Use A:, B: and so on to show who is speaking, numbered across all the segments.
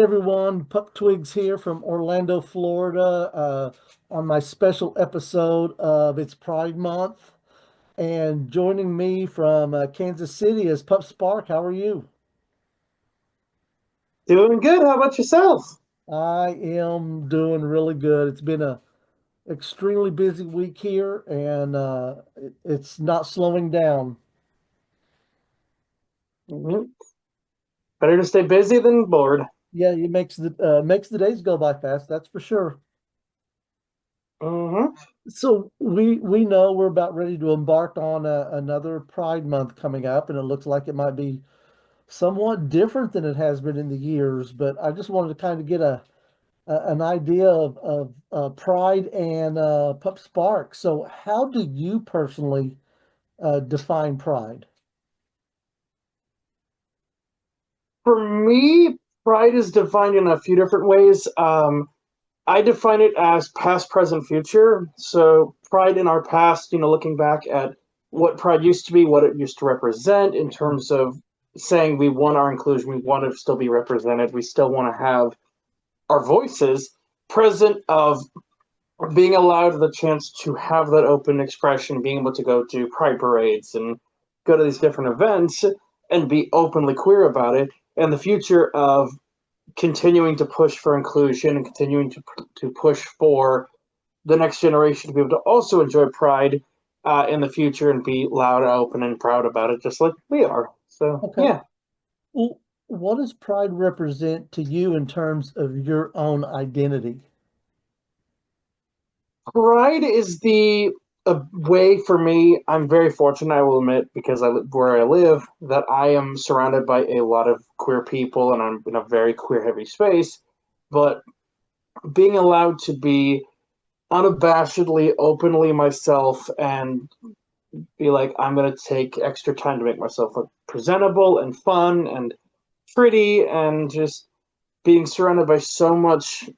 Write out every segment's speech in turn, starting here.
A: everyone, Pup Twigs here from Orlando, Florida, on my special episode of It's Pride Month. And joining me from Kansas City is Pup Spark. How are you?
B: Doing good. How about yourself?
A: I am doing really good. It's been a extremely busy week here, and it's not slowing down.
B: Mhm. Better to stay busy than bored.
A: Yeah, it makes the days go by fast. That's for sure.
B: Hmm.
A: So we know we're about ready to embark on another Pride Month coming up, and it looks like it might be somewhat different than it has been in the years. But I just wanted to kind of get an idea of Pride and Pup Spark. So how do you personally define Pride?
B: For me, pride is defined in a few different ways. I define it as past, present, future. So pride in our past, looking back at what pride used to be, what it used to represent in terms of saying we want our inclusion, we want to still be represented, we still want to have our voices. Present of being allowed the chance to have that open expression, being able to go to pride parades and go to these different events and be openly queer about it, and the future of continuing to push for inclusion and continuing to push for the next generation to be able to also enjoy pride in the future and be loud, open, and proud about it, just like we are. So,
A: Okay.
B: yeah.
A: Well, what does Pride represent to you in terms of your own identity?
B: Pride is the a way for me. I'm very fortunate, I will admit, because where I live, that I am surrounded by a lot of queer people, and I'm in a very queer heavy space. But being allowed to be unabashedly, openly myself, and be like, I'm gonna take extra time to make myself look presentable and fun and pretty, and just being surrounded by so much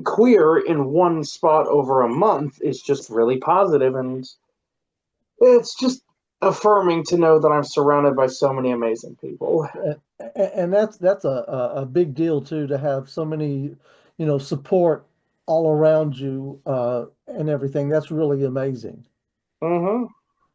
B: queer in one spot over a month is just really positive, and it's just affirming to know that I'm surrounded by so many amazing people.
A: And that's a big deal too, to have so many, support all around you and everything. That's really amazing.
B: Hmm.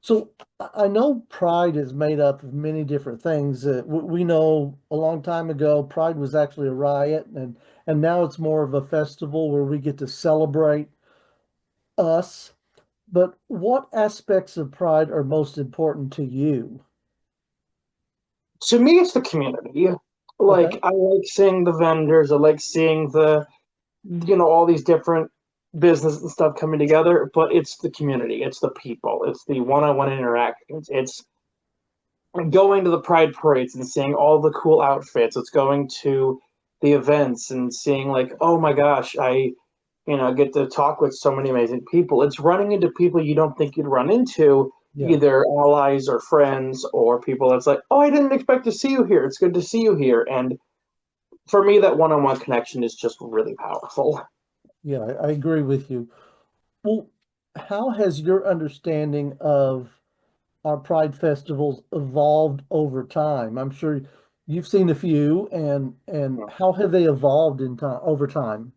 A: So I know Pride is made up of many different things. We know a long time ago Pride was actually a riot, and now it's more of a festival where we get to celebrate us. But what aspects of Pride are most important to you?
B: To me, it's the community.
A: Okay.
B: Like, I like seeing the vendors, I like seeing all these different business and stuff coming together, but it's the community, it's the people, it's the one-on-one interactions, it's going to the pride parades and seeing all the cool outfits, it's going to the events and seeing, like, oh my gosh, I get to talk with so many amazing people. It's running into people you don't think you'd run into,
A: Yeah.
B: either allies or friends or people that's like, oh, I didn't expect to see you here, it's good to see you here. And for me, that one-on-one connection is just really powerful.
A: Yeah, I agree with you. Well, how has your understanding of our Pride festivals evolved over time? I'm sure you've seen a few, and how have they evolved in time over time?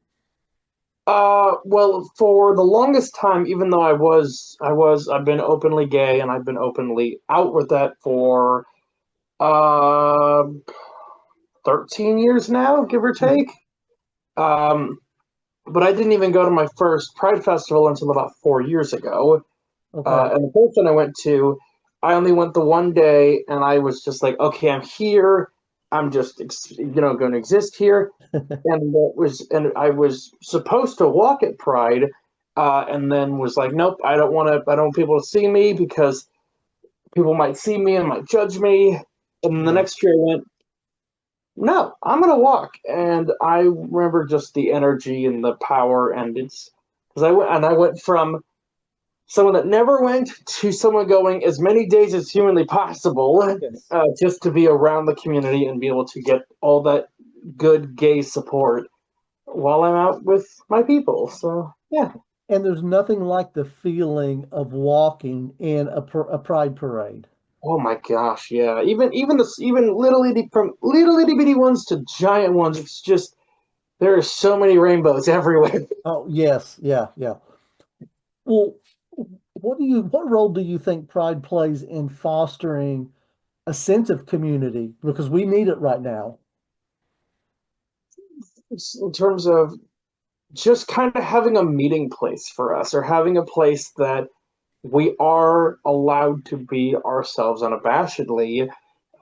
B: Well, for the longest time, even though I've been openly gay and I've been openly out with that for uh 13 years now, give or
A: Mhm.
B: take. Um, but I didn't even go to my first Pride Festival until about 4 years ago.
A: Okay.
B: And the first one I went to, I only went the one day, and I was just like, okay, I'm here. I'm just, going to exist here. And I was supposed to walk at Pride, and then was like, nope, I don't want people to see me because people might see me and might judge me. And the
A: Yeah.
B: next year I went, no, I'm gonna walk. And I remember just the energy and the power, and it's because I went from someone that never went to someone going as many days as humanly possible,
A: Yes.
B: just to be around the community and be able to get all that good gay support while I'm out with my people. So, yeah.
A: And there's nothing like the feeling of walking in a pride parade.
B: Oh my gosh, yeah. Even little itty from little itty bitty ones to giant ones. It's just There are so many rainbows everywhere.
A: Oh, yes, yeah, yeah. Well, what role do you think pride plays in fostering a sense of community? Because we need it right now.
B: In terms of just kind of having a meeting place for us, or having a place that we are allowed to be ourselves unabashedly,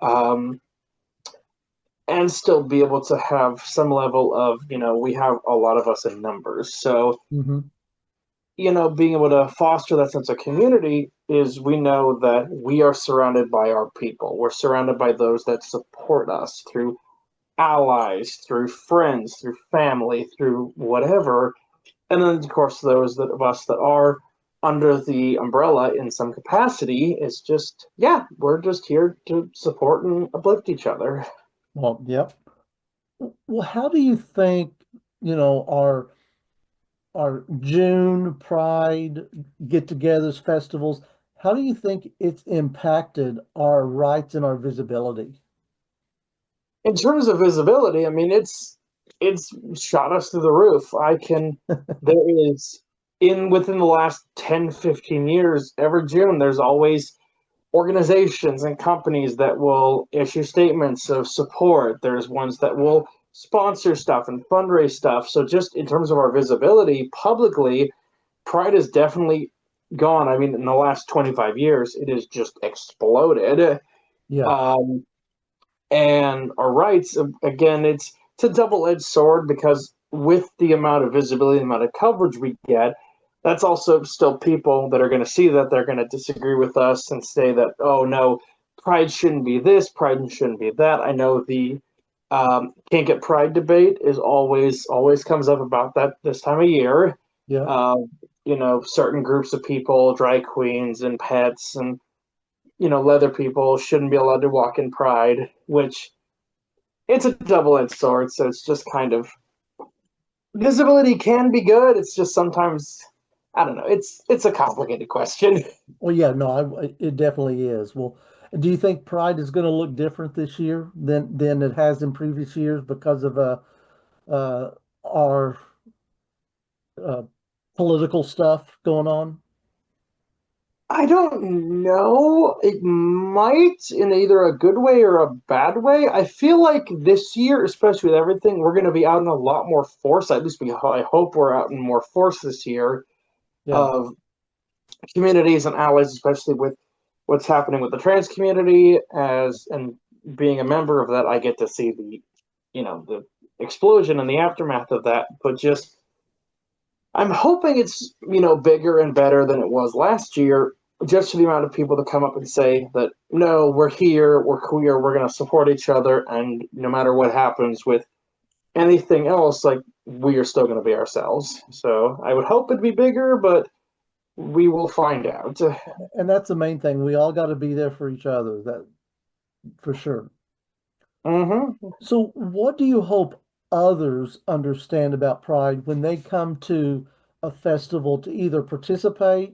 B: um, and still be able to have some level of, we have a lot of us in numbers. So,
A: Hmm.
B: being able to foster that sense of community is, we know that we are surrounded by our people. We're surrounded by those that support us through allies, through friends, through family, through whatever. And then, of course, those that of us that are under the umbrella in some capacity is just, yeah, we're just here to support and uplift each other.
A: Well, yep. Well, how do you think, our June Pride get-togethers, festivals, how do you think it's impacted our rights and our visibility?
B: In terms of visibility, I mean, it's shot us through the roof. There is, in within the last 10, 15 years, every June, there's always organizations and companies that will issue statements of support. There's ones that will sponsor stuff and fundraise stuff. So just in terms of our visibility publicly, Pride has definitely gone. I mean, in the last 25 years, it has just exploded.
A: Yeah,
B: Um, and our rights, again, it's a double-edged sword, because with the amount of visibility, the amount of coverage we get, that's also still people that are going to see that, they're going to disagree with us and say that, oh no, pride shouldn't be this, pride shouldn't be that. I know the can't get pride debate is always comes up about that this time of year.
A: yeah.
B: um, certain groups of people, drag queens and pets and leather people, shouldn't be allowed to walk in pride, which, it's a double-edged sword. So it's just kind of, visibility can be good. It's just sometimes, I don't know. It's a complicated question.
A: Well, yeah, no, it definitely is. Well, do you think Pride is going to look different this year than it has in previous years because of uh our uh political stuff going on?
B: I don't know. It might, in either a good way or a bad way. I feel like this year, especially with everything, we're going to be out in a lot more force. At least I hope we're out in more force this year,
A: Yeah,
B: of communities and allies, especially with what's happening with the trans community. And being a member of that, I get to see the explosion and the aftermath of that. But just, I'm hoping it's bigger and better than it was last year. Just for the amount of people to come up and say that, no, we're here, we're queer, we're going to support each other, and no matter what happens with anything else, like, we are still going to be ourselves. So I would hope it'd be bigger, but we will find out.
A: and that's the main thing. We all got to be there for each other, that for sure.
B: Mm-hmm.
A: So, what do you hope others understand about Pride when they come to a festival to either participate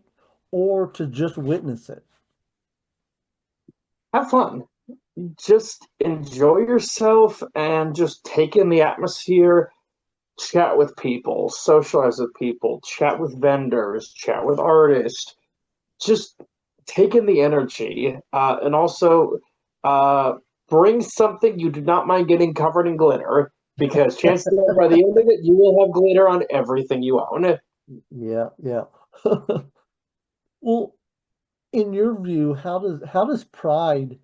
A: or to just witness it?
B: Have fun. Just enjoy yourself and just take in the atmosphere. Chat with people, socialize with people, chat with vendors, chat with artists. Just take in the energy, and also, uh, bring something you do not mind getting covered in glitter, because chances are by the end of it, you will have glitter on everything you own.
A: Yeah, yeah. Well, in your view, how does pride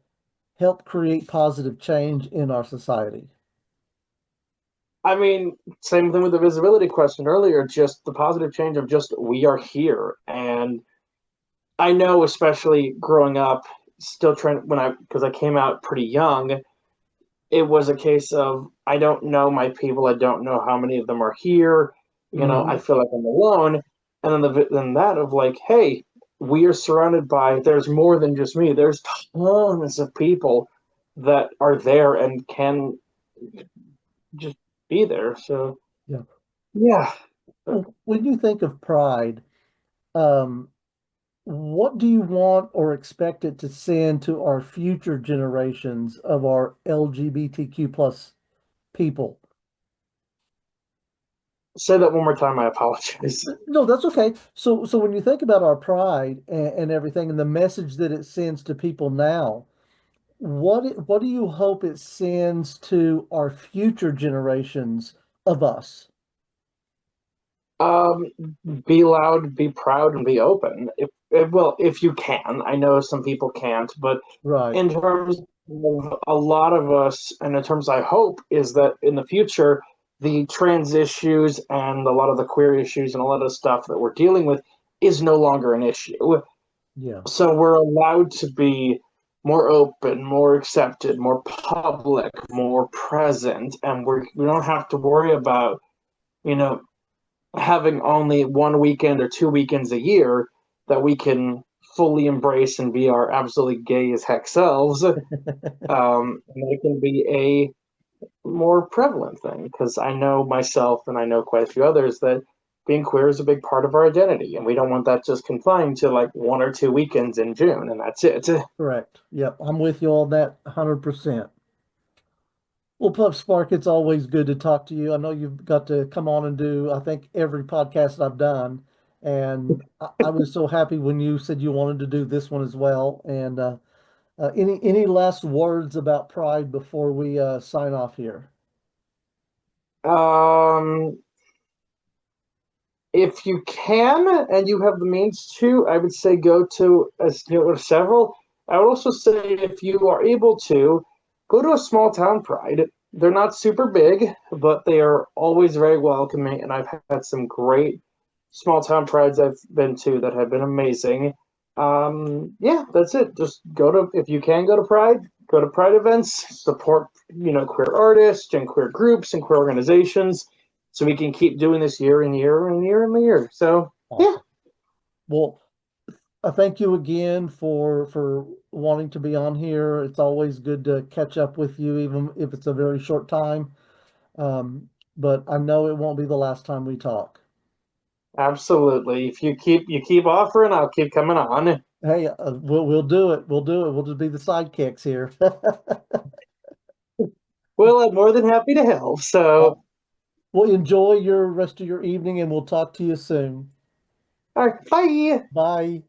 A: help create positive change in our society?
B: I mean, same thing with the visibility question earlier, just the positive change of just, we are here. And I know, especially growing up, still trying, because I came out pretty young, it was a case of, I don't know my people, I don't know how many of them are here, I
A: Hmm.
B: feel like I'm alone. And then that of like, hey, we are surrounded by, there's more than just me. There's tons of people that are there and can just be there. So
A: Yeah.
B: yeah.
A: Well, when you think of pride, um, what do you want or expect it to send to our future generations of our LGBTQ plus people?
B: Say that one more time. I apologize.
A: No, that's okay. So when you think about our pride and everything and the message that it sends to people now, what do you hope it sends to our future generations of us?
B: Um, be loud, be proud, and be open. If you can. I know some people can't, but
A: Right.
B: in terms of a lot of us, and in terms I hope, is that in the future, the trans issues and a lot of the queer issues and a lot of stuff that we're dealing with is no longer an issue.
A: Yeah.
B: So we're allowed to be more open, more accepted, more public, more present, and we don't have to worry about, you know, having only one weekend or 2 weekends a year that we can fully embrace and be our absolutely gay as heck selves. And it can be a more prevalent thing because I know myself and I know quite a few others that being queer is a big part of our identity, and we don't want that just confined to like 1 or 2 weekends in June, and that's it.
A: Correct. Yep. I'm with you on that 100%. Well, Pup Spark, it's always good to talk to you. I know you've got to come on and do, I think, every podcast that I've done. And I was so happy when you said you wanted to do this one as well. And any last words about Pride before we sign off here?
B: Um, if you can and you have the means to, I would say go to several. I would also say if you are able to, go to a small town pride. They're not super big, but they are always very welcoming, and I've had some great small town prides I've been to that have been amazing. Yeah, that's it. Just go to if you can go to Pride events, support queer artists and queer groups and queer organizations so we can keep doing this year and year and year and year. So yeah,
A: Awesome. Well, I thank you again for wanting to be on here. It's always good to catch up with you, even if it's a very short time. But I know it won't be the last time we talk.
B: absolutely. If you keep offering, I'll keep coming on.
A: Hey, we'll do it. We'll do it. We'll just be the sidekicks here.
B: Well, I'm more than happy to help.
A: Uh,
B: So,
A: Well, enjoy your rest of your evening, and we'll talk to you soon.
B: all right, bye.
A: Bye.